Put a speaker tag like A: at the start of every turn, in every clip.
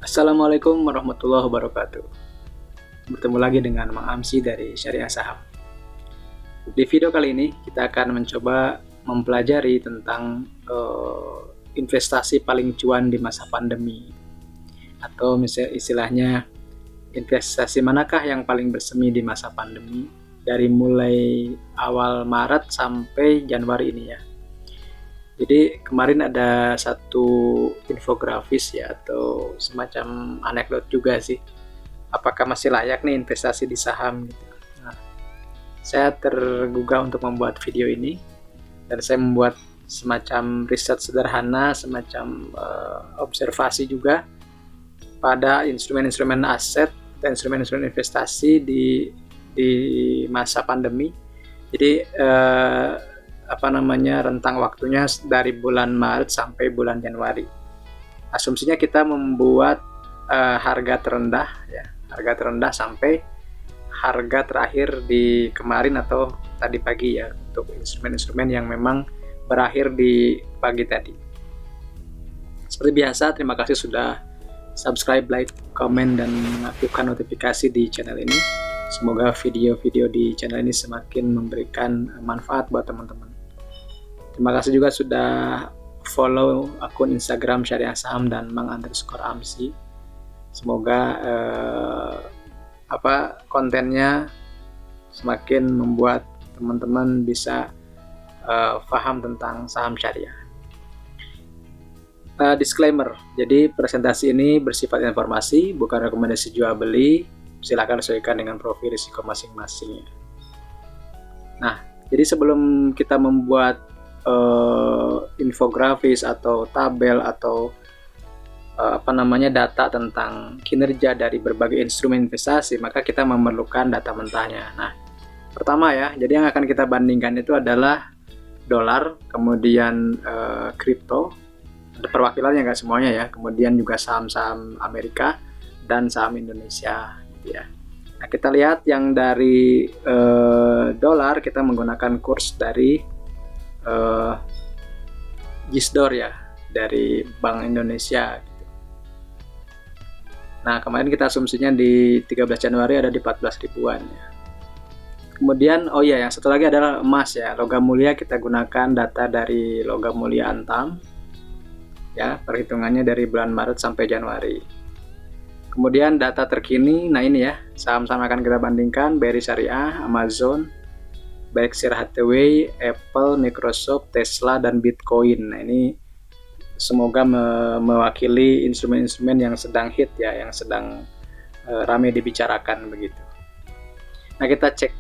A: Assalamualaikum warahmatullahi wabarakatuh. Bertemu lagi dengan Mang Amsi dari Syariah Saham. Di video kali ini kita akan mencoba mempelajari tentang investasi paling cuan di masa pandemi, atau misalnya istilahnya investasi manakah yang paling bersemi di masa pandemi dari mulai awal Maret sampai Januari ini ya. Jadi kemarin ada satu infografis ya, atau semacam anekdot juga sih. Apakah masih layak nih investasi di saham gitu. Nah, saya tergugah untuk membuat video ini, dan saya membuat semacam riset sederhana, semacam observasi juga pada instrumen-instrumen aset dan instrumen-instrumen investasi di masa pandemi. Jadi rentang waktunya dari bulan Maret sampai bulan Januari. Asumsinya kita membuat harga terendah ya, harga terendah sampai harga terakhir di kemarin atau tadi pagi ya, untuk instrumen-instrumen yang memang berakhir di pagi tadi. Seperti biasa, terima kasih sudah subscribe, like, komen, dan aktifkan notifikasi di channel ini. Semoga video-video di channel ini semakin memberikan manfaat buat teman-teman. Terima kasih juga sudah follow akun Instagram Syariah Saham dan Mang_Amsi. Semoga kontennya semakin membuat teman-teman bisa paham tentang saham syariah. Disclaimer, jadi presentasi ini bersifat informasi, bukan rekomendasi jual beli. Silakan sesuaikan dengan profil risiko masing-masing. Nah, jadi sebelum kita membuat infografis atau tabel atau data tentang kinerja dari berbagai instrumen investasi, maka kita memerlukan data mentahnya. Nah, pertama ya, jadi yang akan kita bandingkan itu adalah dolar, kemudian kripto, ada perwakilannya nggak semuanya ya, kemudian juga saham-saham Amerika dan saham Indonesia gitu ya. Nah, kita lihat yang dari dolar, kita menggunakan kurs dari Gisdor ya, dari Bank Indonesia gitu. Nah, kemarin kita asumsinya di 13 Januari ada di 14 ribuan ya. Kemudian yang satu lagi adalah emas ya, logam mulia. Kita gunakan data dari logam mulia Antam ya, perhitungannya dari bulan Maret sampai Januari. Kemudian data terkini, nah ini ya, saham-saham akan kita bandingkan: BRI Syariah, Amazon, Berkshire Hathaway, Apple, Microsoft, Tesla, dan Bitcoin. Nah, ini semoga mewakili instrumen-instrumen yang sedang hit ya, yang sedang ramai dibicarakan begitu. Nah, kita cek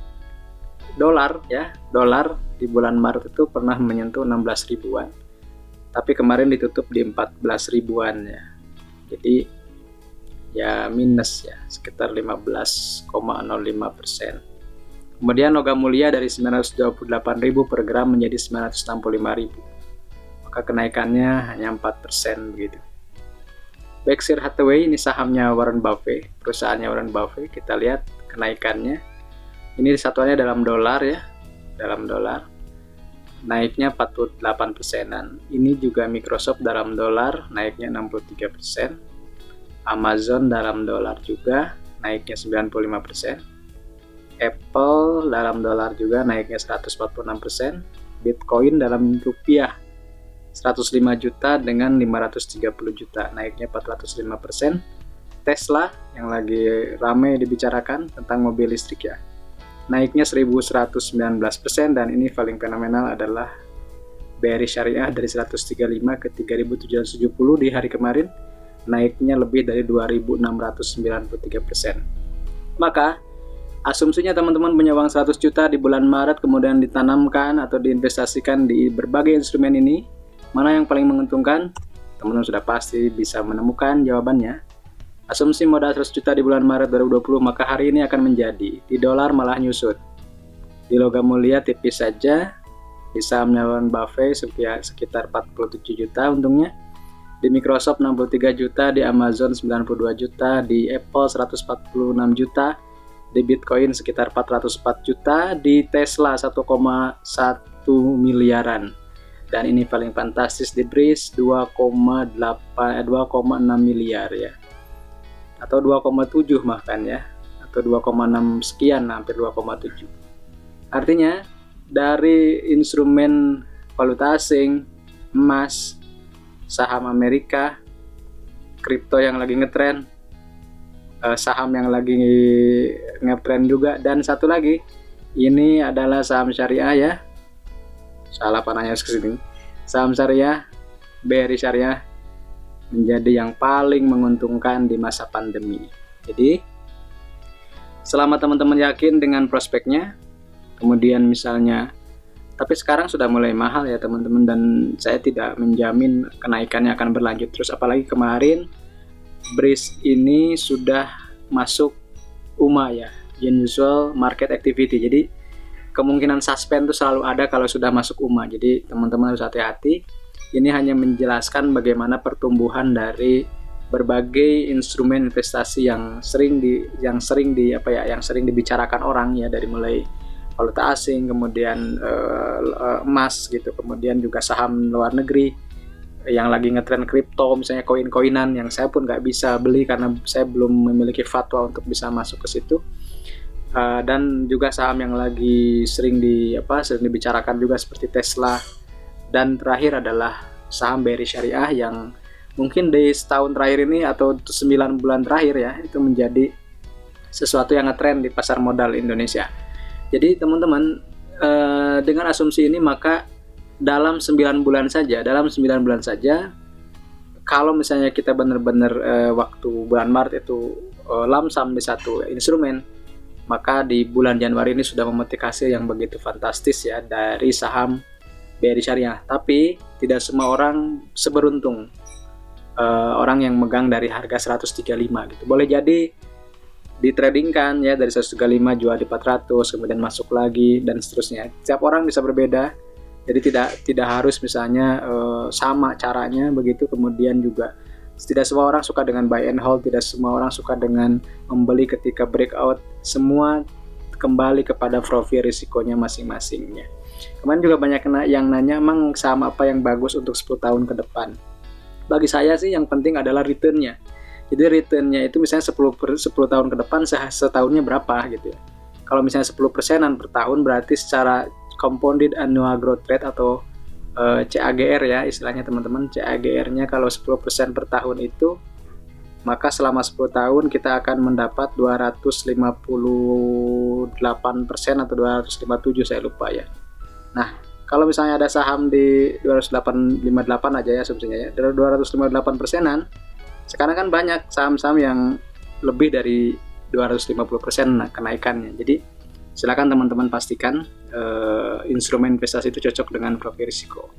A: dolar ya. Dolar di bulan Maret itu pernah menyentuh 16 ribuan. Tapi kemarin ditutup di 14 ribuan ya. Jadi ya minus ya, sekitar 15,05%. Kemudian logam mulia dari 928.000 per gram menjadi 965.000. Maka kenaikannya hanya 4% begitu. Berkshire Hathaway ini sahamnya Warren Buffett, perusahaannya Warren Buffett. Kita lihat kenaikannya. Ini satuannya dalam dolar ya, dalam dolar. Naiknya 48%-an. Ini juga Microsoft dalam dolar, naiknya 63%. Amazon dalam dolar juga, naiknya 95%. Apple dalam dolar juga naiknya 146%. Bitcoin dalam rupiah 105 juta dengan 530 juta, naiknya 405%. Tesla yang lagi ramai dibicarakan tentang mobil listrik ya, naiknya 1119%. Dan ini paling fenomenal adalah BRI Syariah dari 135 ke 3.770 di hari kemarin, naiknya lebih dari 2.693%. Maka asumsinya teman-teman punya uang 100 juta di bulan Maret, kemudian ditanamkan atau diinvestasikan di berbagai instrumen ini, mana yang paling menguntungkan? Teman-teman sudah pasti bisa menemukan jawabannya. Asumsi modal 100 juta di bulan Maret 2020, maka hari ini akan menjadi di dolar malah nyusut. Di logam mulia tipis saja, di sahamnya Warren Buffett sekitar 47 juta untungnya. Di Microsoft 63 juta, di Amazon 92 juta, di Apple 146 juta, di Bitcoin sekitar 404 juta, di Tesla 1,1 miliaran. Dan ini paling fantastis, di BRIS 2,6 miliar ya. atau 2,7 bahkan ya, atau 2,6 sekian, hampir 2,7. Artinya dari instrumen valuta asing, emas, saham Amerika, kripto yang lagi ngetren, saham yang lagi ngetren juga, dan satu lagi ini adalah saham syariah ya, salah panahnya kesini, saham syariah, BRI Syariah menjadi yang paling menguntungkan di masa pandemi. Jadi selama teman-teman yakin dengan prospeknya, kemudian misalnya, tapi sekarang sudah mulai mahal ya teman-teman, dan saya tidak menjamin kenaikannya akan berlanjut terus, apalagi kemarin BRIS ini sudah masuk UMA ya, unusual market activity. Jadi kemungkinan suspend itu selalu ada kalau sudah masuk UMA, jadi teman-teman harus hati-hati. Ini hanya menjelaskan bagaimana pertumbuhan dari berbagai instrumen investasi yang sering dibicarakan orang ya, dari mulai valuta asing, kemudian emas gitu, kemudian juga saham luar negeri yang lagi ngetren kripto, misalnya koin-koinan yang saya pun nggak bisa beli karena saya belum memiliki fatwa untuk bisa masuk ke situ. Dan juga saham yang lagi sering dibicarakan juga seperti Tesla. Dan terakhir adalah saham BRI Syariah yang mungkin di setahun terakhir ini atau 9 bulan terakhir ya, itu menjadi sesuatu yang ngetrend di pasar modal Indonesia. Jadi teman-teman, dengan asumsi ini maka dalam 9 bulan saja, kalau misalnya kita benar-benar waktu bulan Maret itu lamsam di satu instrumen, maka di bulan Januari ini sudah memetik hasil yang begitu fantastis ya dari saham BRI Syariah. Tapi tidak semua orang seberuntung orang yang megang dari harga 135 gitu. Boleh jadi ditradingkan ya, dari 135 jual di 400, kemudian masuk lagi dan seterusnya. Setiap orang bisa berbeda. Jadi tidak harus misalnya sama caranya begitu. Kemudian juga tidak semua orang suka dengan buy and hold, tidak semua orang suka dengan membeli ketika breakout. Semua kembali kepada profil risikonya masing-masingnya. Kemarin juga banyak yang nanya, emang saham apa yang bagus untuk 10 tahun ke depan? Bagi saya sih yang penting adalah return-nya. Jadi return-nya itu misalnya 10 tahun ke depan setahunnya berapa gitu ya. Kalau misalnya 10%-an per tahun, berarti secara compounded annual growth rate atau CAGR ya istilahnya teman-teman. CAGR-nya kalau 10% per tahun itu, maka selama 10 tahun kita akan mendapat 258% atau 257, saya lupa ya. Nah, kalau misalnya ada saham di 258 aja ya asumsinya ya, 258%-an, sekarang kan banyak saham-saham yang lebih dari 250% kenaikannya. Jadi silakan teman-teman pastikan instrumen investasi itu cocok dengan profil risiko.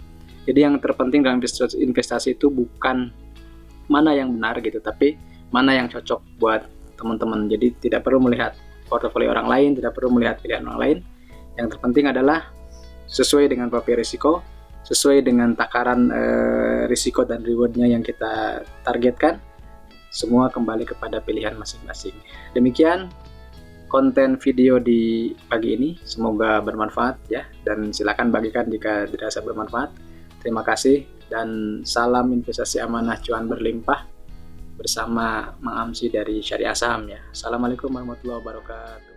A: Jadi yang terpenting dalam investasi itu bukan mana yang benar gitu, tapi mana yang cocok buat teman-teman. Jadi tidak perlu melihat portofolio orang lain, tidak perlu melihat pilihan orang lain. Yang terpenting adalah sesuai dengan profil risiko, sesuai dengan takaran risiko dan rewardnya yang kita targetkan. Semua kembali kepada pilihan masing-masing. Demikian konten video di pagi ini, semoga bermanfaat ya, dan silakan bagikan jika dirasa bermanfaat. Terima kasih dan salam investasi amanah cuan berlimpah bersama Mang Amsi dari Syariah Saham ya. Assalamualaikum warahmatullahi wabarakatuh.